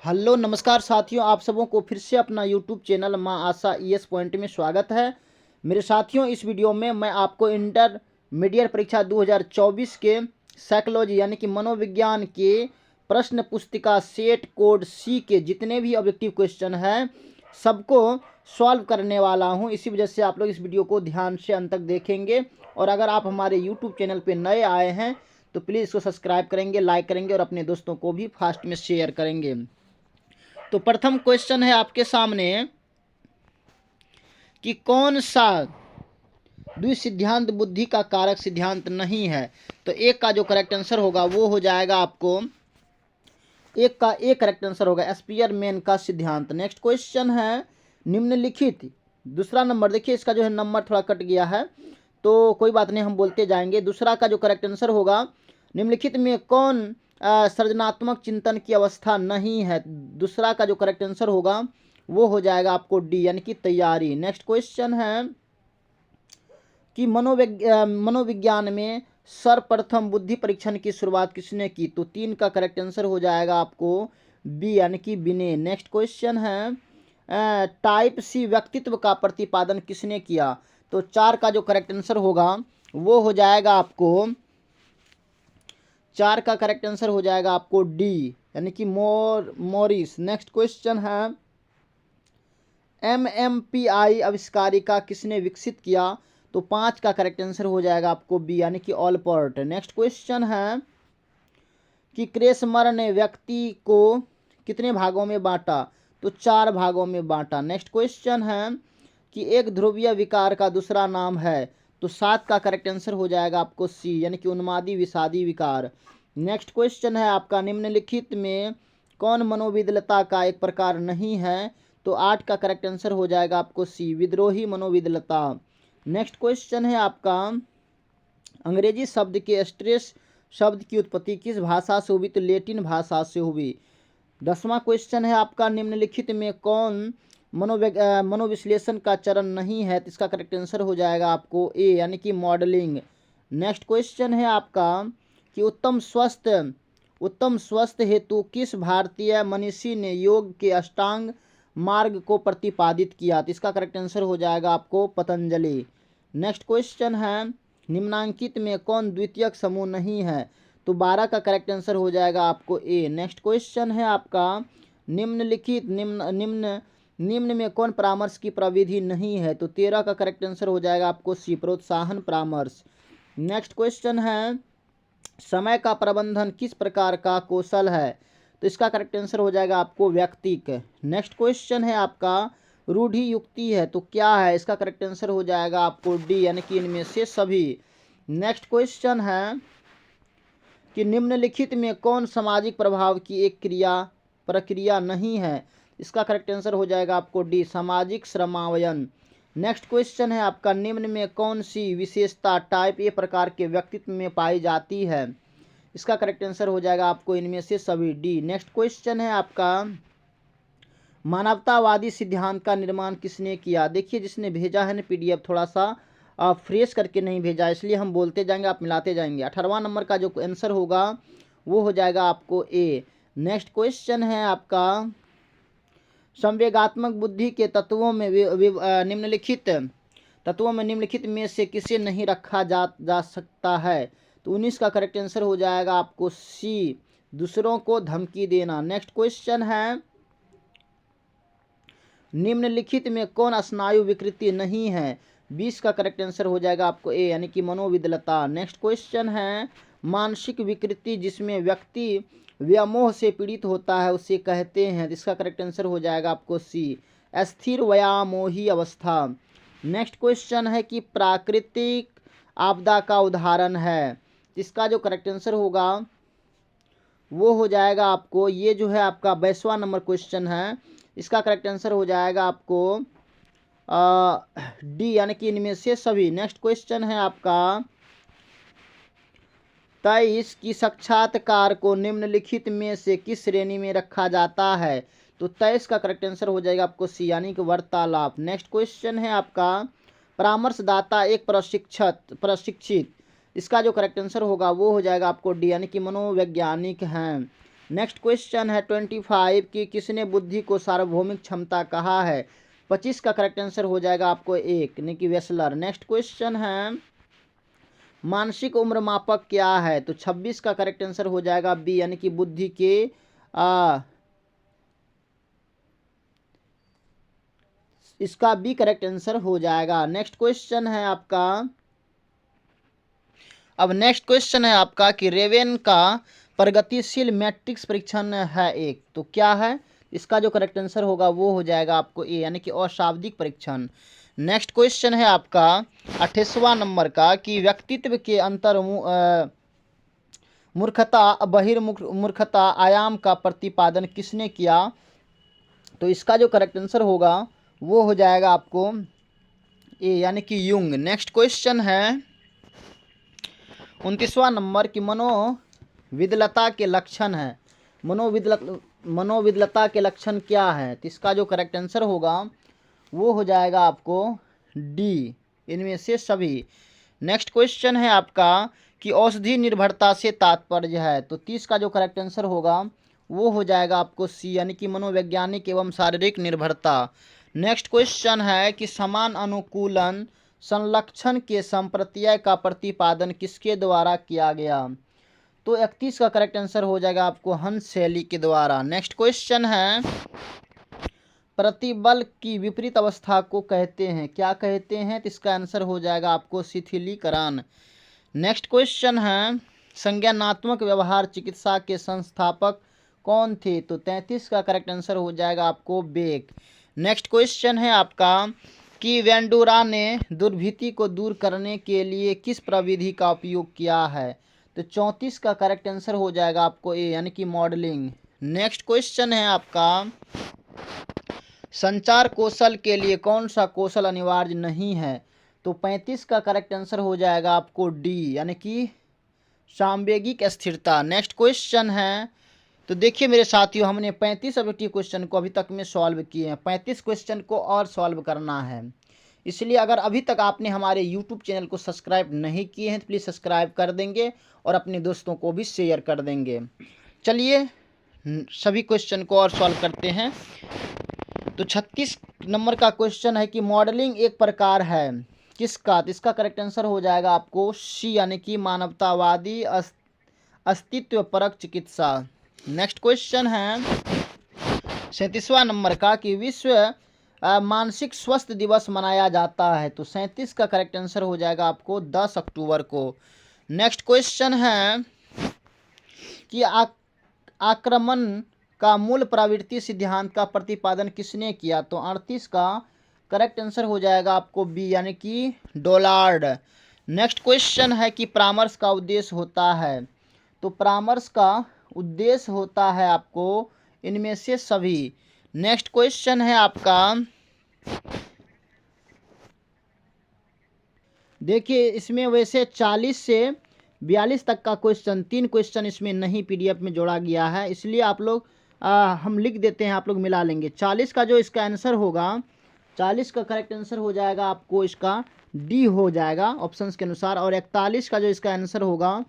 Hello नमस्कार साथियों, आप सबों को फिर से अपना यूट्यूब चैनल माँ आशा ईएस पॉइंट में स्वागत है। मेरे साथियों, इस वीडियो में मैं आपको इंटरमीडिएट परीक्षा 2024 के साइकोलॉजी यानी कि मनोविज्ञान के प्रश्न पुस्तिका सेट कोड सी के जितने भी ऑब्जेक्टिव क्वेश्चन हैं सबको सॉल्व करने वाला हूं। इसी वजह से आप लोग इस वीडियो को ध्यान से अंत तक देखेंगे। और अगर आप हमारे यूट्यूब चैनल पर नए आए हैं तो प्लीज़ इसको सब्सक्राइब करेंगे, लाइक करेंगे और अपने दोस्तों को भी फास्ट में शेयर करेंगे। तो प्रथम क्वेश्चन है आपके सामने कि कौन सा द्विसिद्धांत बुद्धि का कारक सिद्धांत नहीं है। तो एक का जो करेक्ट आंसर होगा वो हो जाएगा आपको एक का एक करेक्ट आंसर होगा स्पीयरमैन का सिद्धांत। नेक्स्ट क्वेश्चन है निम्नलिखित, दूसरा नंबर देखिए, इसका जो है नंबर थोड़ा कट गया है तो कोई बात नहीं, हम बोलते जाएंगे। दूसरा का जो करेक्ट आंसर होगा निम्नलिखित में कौन सृजनात्मक चिंतन की अवस्था नहीं है। दूसरा का जो करेक्ट आंसर होगा वो हो जाएगा आपको डी यानी कि तैयारी। नेक्स्ट क्वेश्चन है कि मनोविज्ञान में सर्वप्रथम बुद्धि परीक्षण की शुरुआत किसने की। तो 3 का करेक्ट आंसर हो जाएगा आपको बी यानी कि बिने। नेक्स्ट क्वेश्चन है टाइप सी व्यक्तित्व का प्रतिपादन किसने किया। तो 4 का जो करेक्ट आंसर होगा वो हो जाएगा आपको 4 का करेक्ट आंसर हो जाएगा आपको डी यानी कि मॉरिस। नेक्स्ट क्वेश्चन है MMPI आविष्कारिका किसने विकसित किया। तो 5 का करेक्ट आंसर हो जाएगा आपको बी यानी कि ऑलपर्ट। नेक्स्ट क्वेश्चन है कि क्रेसमर ने व्यक्ति को कितने भागों में बांटा। तो 4 भागों में बांटा। नेक्स्ट क्वेश्चन है कि एक ध्रुवीय विकार का दूसरा नाम है। तो 7 का करेक्ट आंसर हो जाएगा आपको सी यानी कि उन्मादी विषादी विकार। नेक्स्ट क्वेश्चन है आपका निम्नलिखित में कौन मनोविदलता का एक प्रकार नहीं है। तो 8 का करेक्ट आंसर हो जाएगा आपको सी विद्रोही मनोविदलता। नेक्स्ट क्वेश्चन है आपका अंग्रेजी शब्द के स्ट्रेस शब्द की उत्पत्ति किस भाषा से हुई। तो लैटिन भाषा से हुई। 10वां क्वेश्चन है आपका निम्नलिखित में कौन मनोविश्लेषण का चरण नहीं है। तो इसका करेक्ट आंसर हो जाएगा आपको ए यानी कि मॉडलिंग। नेक्स्ट क्वेश्चन है आपका कि उत्तम स्वस्थ हेतु किस भारतीय मनीषी ने योग के अष्टांग मार्ग को प्रतिपादित किया। तो इसका करेक्ट आंसर हो जाएगा आपको पतंजलि। नेक्स्ट क्वेश्चन है निम्नांकित में कौन द्वितीयक समूह नहीं है। तो 12 का करेक्ट आंसर हो जाएगा आपको ए। नेक्स्ट क्वेश्चन है आपका निम्नलिखित निम्न में कौन परामर्श की प्रविधि नहीं है। तो 13 का करेक्ट आंसर हो जाएगा आपको सी प्रोत्साहन परामर्श। नेक्स्ट क्वेश्चन है समय का प्रबंधन किस प्रकार का कौशल है। तो इसका करेक्ट आंसर हो जाएगा आपको व्यक्तिक। नेक्स्ट क्वेश्चन है आपका रूढ़ि युक्ति है तो क्या है। इसका करेक्ट आंसर हो जाएगा आपको डी यानी कि इनमें से सभी। नेक्स्ट क्वेश्चन है कि निम्नलिखित में कौन सामाजिक प्रभाव की एक प्रक्रिया नहीं है। इसका करेक्ट आंसर हो जाएगा आपको डी सामाजिक श्रमावयन। नेक्स्ट क्वेश्चन है आपका निम्न में कौन सी विशेषता टाइप ए प्रकार के व्यक्तित्व में पाई जाती है। इसका करेक्ट आंसर हो जाएगा आपको इनमें से सभी डी। नेक्स्ट क्वेश्चन है आपका मानवतावादी सिद्धांत का निर्माण किसने किया। देखिए जिसने भेजा है ना PDF थोड़ा सा फ्रेश करके नहीं भेजा, इसलिए हम बोलते जाएंगे आप मिलाते जाएंगे। 18वां नंबर का जो आंसर होगा वो हो जाएगा आपको ए। नेक्स्ट क्वेश्चन है आपका संवेगात्मक बुद्धि के तत्वों में निम्नलिखित में से किसे नहीं रखा जा सकता है। तो 19 का करेक्ट आंसर हो जाएगा आपको सी दूसरों को धमकी देना। नेक्स्ट क्वेश्चन है निम्नलिखित में कौन स्नायु विकृति नहीं है। 20 का करेक्ट आंसर हो जाएगा आपको ए यानी कि मनोविदलता। नेक्स्ट क्वेश्चन है मानसिक विकृति जिसमें व्यक्ति व्यामोह से पीड़ित होता है उसे कहते हैं। इसका करेक्ट आंसर हो जाएगा आपको सी अस्थिर व्यामोही अवस्था। नेक्स्ट क्वेश्चन है कि प्राकृतिक आपदा का उदाहरण है। इसका जो करेक्ट आंसर होगा वो हो जाएगा आपको ये जो है आपका 22वां नंबर क्वेश्चन है। इसका करेक्ट आंसर हो जाएगा आपको डी यानी कि इनमें से सभी। नेक्स्ट क्वेश्चन है आपका 23 की साक्षात्कार को निम्नलिखित में से किस श्रेणी में रखा जाता है। तो 23 का करेक्ट आंसर हो जाएगा आपको सी यानी कि वार्तालाप। नेक्स्ट क्वेश्चन है आपका परामर्शदाता एक प्रशिक्षित। इसका जो करेक्ट आंसर होगा वो हो जाएगा आपको डी यानी कि मनोवैज्ञानिक हैं। नेक्स्ट क्वेश्चन है 25 कि किसने बुद्धि को सार्वभौमिक क्षमता कहा है। 25 का करेक्ट आंसर हो जाएगा आपको एक, निकी वेस्लर। नेक्स्ट क्वेश्चन है मानसिक उम्र मापक क्या है, तो 26 का करेक्ट आंसर हो जाएगा बी, यानी कि बुद्धि के इसका बी करेक्ट आंसर हो जाएगा। नेक्स्ट क्वेश्चन है आपका, अब नेक्स्ट क्वेश्चन है आपका कि रेवेन का प्रगतिशील मैट्रिक्स परीक्षण है एक, तो क्या है, इसका जो करेक्ट आंसर होगा वो हो जाएगा आपको ए, यानी कि अशाब्दिक परीक्षण। नेक्स्ट क्वेश्चन है आपका 28वां नंबर का कि व्यक्तित्व के अंतर मूर्खता बहिर्मूर्खता आयाम का प्रतिपादन किसने किया, तो इसका जो करेक्ट आंसर होगा वो हो जाएगा आपको ए, यानी कि युंग। नेक्स्ट क्वेश्चन है 29वां नंबर की मनोविदलता के लक्षण है। मनोविदलता के लक्षण क्या है, तो इसका जो करेक्ट आंसर होगा वो हो जाएगा आपको डी, इनमें से सभी। नेक्स्ट क्वेश्चन है आपका कि औषधि निर्भरता से तात्पर्य है, तो 30 का जो करेक्ट आंसर होगा वो हो जाएगा आपको सी, यानी कि मनोवैज्ञानिक एवं शारीरिक निर्भरता। नेक्स्ट क्वेश्चन है कि समान अनुकूलन संलक्षण के संप्रत्यय का प्रतिपादन किसके द्वारा किया गया, तो 31 का करेक्ट आंसर हो जाएगा आपको हंस शैली के द्वारा। नेक्स्ट क्वेश्चन है प्रतिबल की विपरीत अवस्था को कहते हैं, क्या कहते हैं, तो इसका आंसर हो जाएगा आपको शिथिलीकरण। नेक्स्ट क्वेश्चन है संज्ञानात्मक व्यवहार चिकित्सा के संस्थापक कौन थे, तो 33 का करेक्ट आंसर हो जाएगा आपको बेक। नेक्स्ट क्वेश्चन है आपका कि वेंडूरा ने दुर्भीति को दूर करने के लिए किस प्रविधि का उपयोग किया है, तो 34 का करेक्ट आंसर हो जाएगा आपको ए, यानी कि मॉडलिंग। नेक्स्ट क्वेश्चन है आपका संचार कौशल के लिए कौन सा कौशल अनिवार्य नहीं है, तो 35 का करेक्ट आंसर हो जाएगा आपको डी, यानी कि सामवेगिक स्थिरता। नेक्स्ट क्वेश्चन है, तो देखिए मेरे साथियों हमने 35 ऑब्जेक्टिव क्वेश्चन को अभी तक में सॉल्व किए हैं, 35 क्वेश्चन को और सॉल्व करना है। इसलिए अगर अभी तक आपने हमारे यूट्यूब चैनल को सब्सक्राइब नहीं किए हैं तो प्लीज़ सब्सक्राइब कर देंगे और अपने दोस्तों को भी शेयर कर देंगे। चलिए सभी क्वेश्चन को और सॉल्व करते हैं। तो 36 नंबर का क्वेश्चन है कि मॉडलिंग एक प्रकार है किसका, तो इसका करेक्ट आंसर हो जाएगा आपको सी, यानी कि मानवतावादी अस्तित्वपरक चिकित्सा। नेक्स्ट क्वेश्चन है 37वां नंबर का कि विश्व मानसिक स्वास्थ्य दिवस मनाया जाता है, तो 37 का करेक्ट आंसर हो जाएगा आपको 10 अक्टूबर को। नेक्स्ट क्वेश्चन है कि आक्रमण का मूल प्रवृत्ति सिद्धांत का प्रतिपादन किसने किया, तो 38 का करेक्ट आंसर हो जाएगा आपको बी, यानी कि डोलार्ड। नेक्स्ट क्वेश्चन है कि परामर्श का उद्देश्य होता है, तो परामर्श का उद्देश्य होता है आपको इनमें से सभी। नेक्स्ट क्वेश्चन है आपका, देखिए इसमें वैसे 40 से 42 तक का क्वेश्चन, 3 क्वेश्चन इसमें नहीं पीडीएफ में जोड़ा गया है, इसलिए आप लोग हम लिख देते हैं, आप लोग मिला लेंगे। 40 का जो इसका आंसर होगा, 40 का करेक्ट आंसर हो जाएगा आपको इसका डी हो जाएगा ऑप्शंस के अनुसार, और 41 का जो इसका आंसर होगा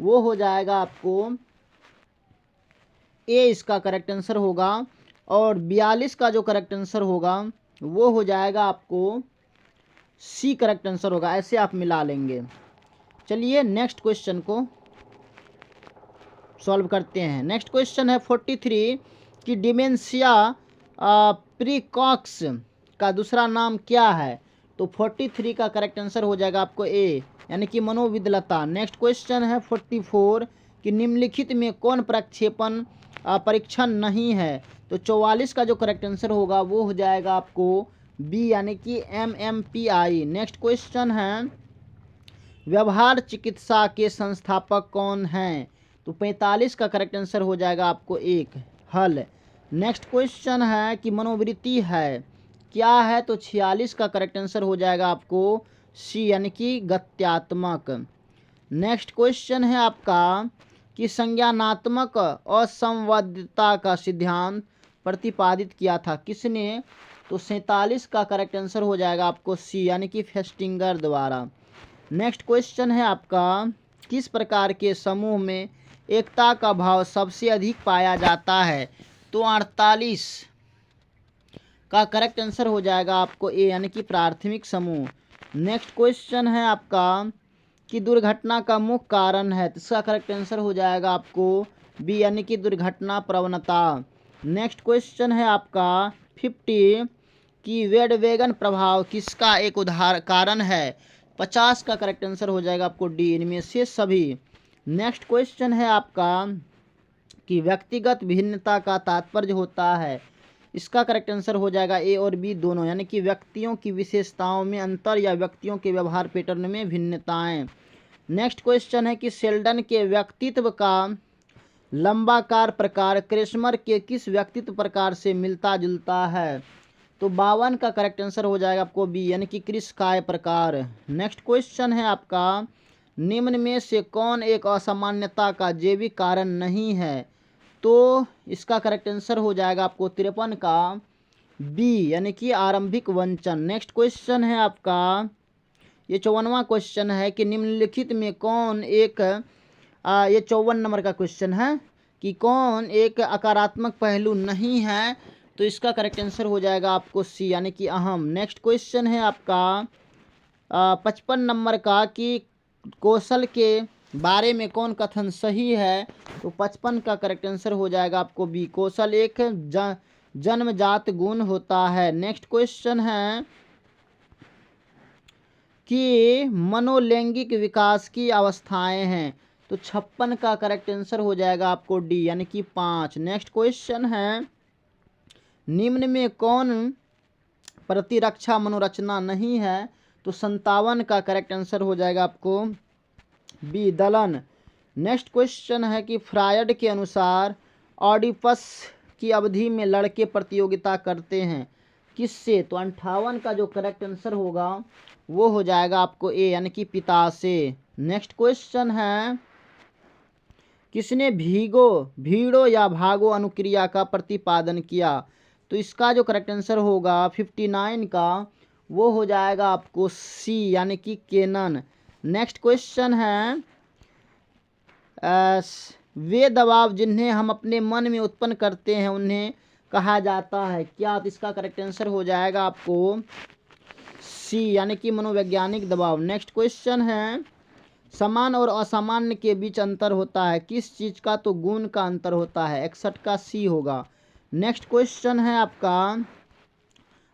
वो हो जाएगा आपको ए, इसका करेक्ट आंसर होगा, और 42 का जो करेक्ट आंसर होगा वो हो जाएगा आपको सी करेक्ट आंसर होगा, ऐसे आप मिला लेंगे। चलिए नेक्स्ट क्वेश्चन को सॉल्व करते हैं। नेक्स्ट क्वेश्चन है 43 कि डिमेंशिया प्रीकॉक्स का दूसरा नाम क्या है, तो 43 का करेक्ट आंसर हो जाएगा आपको ए, यानी कि मनोविदलता। नेक्स्ट क्वेश्चन है 44 कि निम्नलिखित में कौन प्रक्षेपण परीक्षण नहीं है, तो 44 का जो करेक्ट आंसर होगा वो हो जाएगा आपको बी, यानी कि MMPI। नेक्स्ट क्वेश्चन है व्यवहार चिकित्सा के संस्थापक कौन हैं, तो 45 का करेक्ट आंसर हो जाएगा आपको एक, हल। नेक्स्ट क्वेश्चन है कि मनोवृत्ति है क्या है, तो 46 का करेक्ट आंसर हो जाएगा आपको सी, यानी कि गत्यात्मक। नेक्स्ट क्वेश्चन है आपका कि संज्ञानात्मक असंवद्धता का सिद्धांत प्रतिपादित किया था किसने, तो 47 का करेक्ट आंसर हो जाएगा आपको सी, यानी कि फेस्टिंगर द्वारा। नेक्स्ट क्वेश्चन है आपका किस प्रकार के समूह में एकता का भाव सबसे अधिक पाया जाता है। तो 48 का करेक्ट आंसर हो जाएगा आपको ए यानी कि प्राथमिक समूह। नेक्स्ट क्वेश्चन है आपका कि दुर्घटना का मुख्य कारण है, तो इसका करेक्ट आंसर हो जाएगा आपको बी यानी कि दुर्घटना प्रवणता। नेक्स्ट क्वेश्चन है आपका 50 कि वेडवेगन प्रभाव किसका एक कारण है, 50 का करेक्ट आंसर हो जाएगा आपको डी, इनमें से सभी। नेक्स्ट क्वेश्चन है आपका कि व्यक्तिगत भिन्नता का तात्पर्य होता है, इसका करेक्ट आंसर हो जाएगा ए और बी दोनों, यानी कि व्यक्तियों की विशेषताओं में अंतर या व्यक्तियों के व्यवहार पैटर्न में भिन्नताएं। नेक्स्ट क्वेश्चन है कि शेल्डन के व्यक्तित्व का लंबाकार प्रकार क्रेसमर के किस व्यक्तित्व प्रकार से मिलता जुलता है, तो 52 का करेक्ट आंसर हो जाएगा आपको बी यानी कि क्रिस्काय प्रकार। नेक्स्ट क्वेश्चन है आपका निम्न में से कौन एक असामान्यता का जैविक कारण नहीं है, तो इसका करेक्ट आंसर हो जाएगा आपको 53 का बी यानी कि आरंभिक वंचन। नेक्स्ट क्वेश्चन है आपका ये 54वां क्वेश्चन है कि निम्नलिखित में कौन एक ये 54 नंबर का क्वेश्चन है कि कौन एक अकारात्मक पहलू नहीं है, तो इसका करेक्ट आंसर हो जाएगा आपको सी यानी कि अहम। नेक्स्ट क्वेश्चन है आपका 55 नंबर का कि कौशल के बारे में कौन कथन सही है, तो 55 का करेक्ट आंसर हो जाएगा आपको बी, कौशल एक जन्मजात गुण होता है। नेक्स्ट क्वेश्चन है कि मनोलैंगिक विकास की अवस्थाएं हैं, तो 56 का करेक्ट आंसर हो जाएगा आपको डी यानी कि 5। नेक्स्ट क्वेश्चन है निम्न में कौन प्रतिरक्षा मनोरचना नहीं है, तो 57 का करेक्ट आंसर हो जाएगा आपको बी दलन। नेक्स्ट क्वेश्चन है कि फ्रायड के अनुसार ऑडिपस की अवधि में लड़के प्रतियोगिता करते हैं किससे, तो 58 का जो करेक्ट आंसर होगा वो हो जाएगा आपको ए यानी कि पिता से। नेक्स्ट क्वेश्चन है किसने भीड़ो या भागो अनुक्रिया का प्रतिपादन किया, तो इसका जो करेक्ट आंसर होगा 59 का वो हो जाएगा आपको सी यानी कि केनन। नेक्स्ट क्वेश्चन है वे दबाव जिन्हें हम अपने मन में उत्पन्न करते हैं उन्हें कहा जाता है क्या, तो इसका करेक्ट आंसर हो जाएगा आपको सी यानी कि मनोवैज्ञानिक दबाव। नेक्स्ट क्वेश्चन है समान और असामान्य के बीच अंतर होता है किस चीज़ का, तो गुण का अंतर होता है, 61 का सी होगा। नेक्स्ट क्वेश्चन है आपका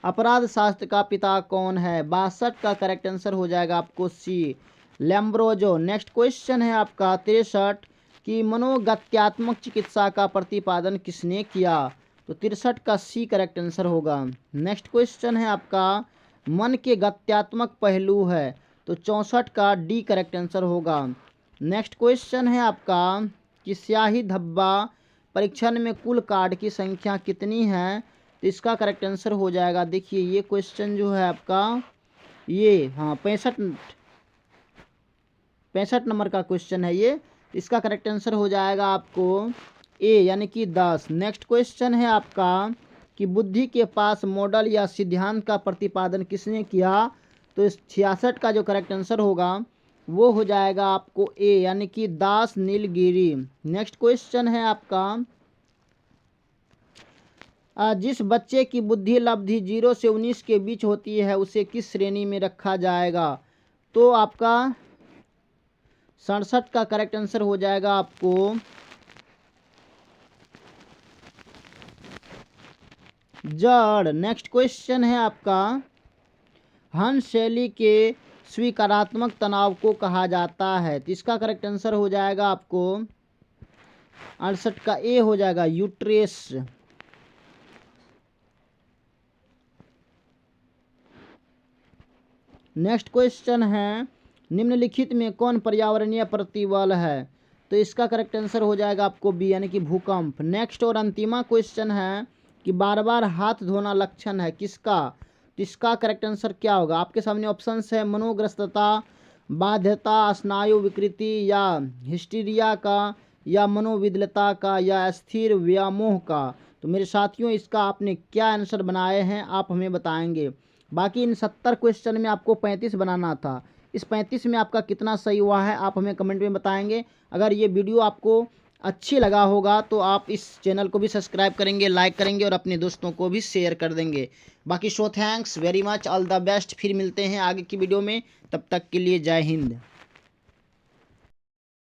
अपराध शास्त्र का पिता कौन है, 62 का करेक्ट आंसर हो जाएगा आपको सी लैम्ब्रोजो। नेक्स्ट क्वेश्चन है आपका 63 कि मनोगत्यात्मक चिकित्सा का प्रतिपादन किसने किया, तो 63 का सी करेक्ट आंसर होगा। नेक्स्ट क्वेश्चन है आपका मन के गत्यात्मक पहलू है, तो 64 का डी करेक्ट आंसर होगा। नेक्स्ट क्वेश्चन है आपका कि स्याही धब्बा परीक्षण में कुल कार्ड की संख्या कितनी है, तो इसका करेक्ट आंसर हो जाएगा, देखिए ये क्वेश्चन जो है आपका ये 65 नंबर का क्वेश्चन है ये, इसका करेक्ट आंसर हो जाएगा आपको ए यानी कि 10। नेक्स्ट क्वेश्चन है आपका कि बुद्धि के पास मॉडल या सिद्धांत का प्रतिपादन किसने किया, तो इस 66 का जो करेक्ट आंसर होगा वो हो जाएगा आपको ए यानी कि दास नीलगिरी। नेक्स्ट क्वेश्चन है आपका जिस बच्चे की बुद्धि लब्धि 0 से 19 के बीच होती है उसे किस श्रेणी में रखा जाएगा, तो आपका 67 का करेक्ट आंसर हो जाएगा आपको जड़। नेक्स्ट क्वेश्चन है आपका हंस शैली के स्वीकारात्मक तनाव को कहा जाता है, तो इसका करेक्ट आंसर हो जाएगा आपको 68 का ए हो जाएगा यूट्रेस। नेक्स्ट क्वेश्चन है निम्नलिखित में कौन पर्यावरणीय प्रतिबल है, तो इसका करेक्ट आंसर हो जाएगा आपको बी यानी कि भूकंप। नेक्स्ट और अंतिमा क्वेश्चन है कि बार बार हाथ धोना लक्षण है किसका, तो इसका करेक्ट आंसर क्या होगा, आपके सामने ऑप्शंस है मनोग्रस्तता, बाध्यता, स्नायु विकृति या हिस्टीरिया का, या मनोविदलता का, या स्थिर व्यामोह का। तो मेरे साथियों इसका आपने क्या आंसर बनाए हैं आप हमें बताएंगे। बाकी इन 70 क्वेश्चन में आपको 35 बनाना था, इस 35 में आपका कितना सही हुआ है आप हमें कमेंट में बताएंगे। अगर ये वीडियो आपको अच्छी लगा होगा तो आप इस चैनल को भी सब्सक्राइब करेंगे, लाइक करेंगे और अपने दोस्तों को भी शेयर कर देंगे। बाकी thanks very much, all the best. फिर मिलते हैं आगे की वीडियो में, तब तक के लिए जय हिंद।